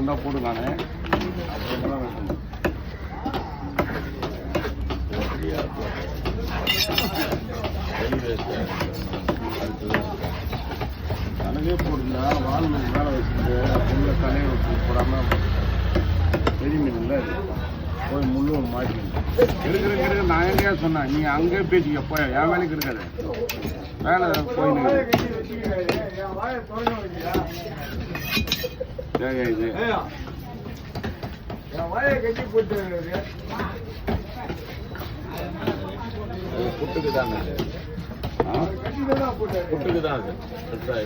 துண்டா போட்டு நான் கணக்கே போட்டுருந்தா வால் மேலே வச்சுட்டு முள்ள தலையை வச்சு போடாமல் பெரிய மீன் இல்லை போய் முள்ளு மாட்டிக்கணும் இருக்கிற நான் எங்கேயா சொன்னேன் நீ அங்கேயே பேசிக்க போய் என் வேலைக்கு இருக்காது வேலை போயின்னு சரி இது புட்டுக்கு தாங்க புட்டுக்கு தான் அது பெருசாக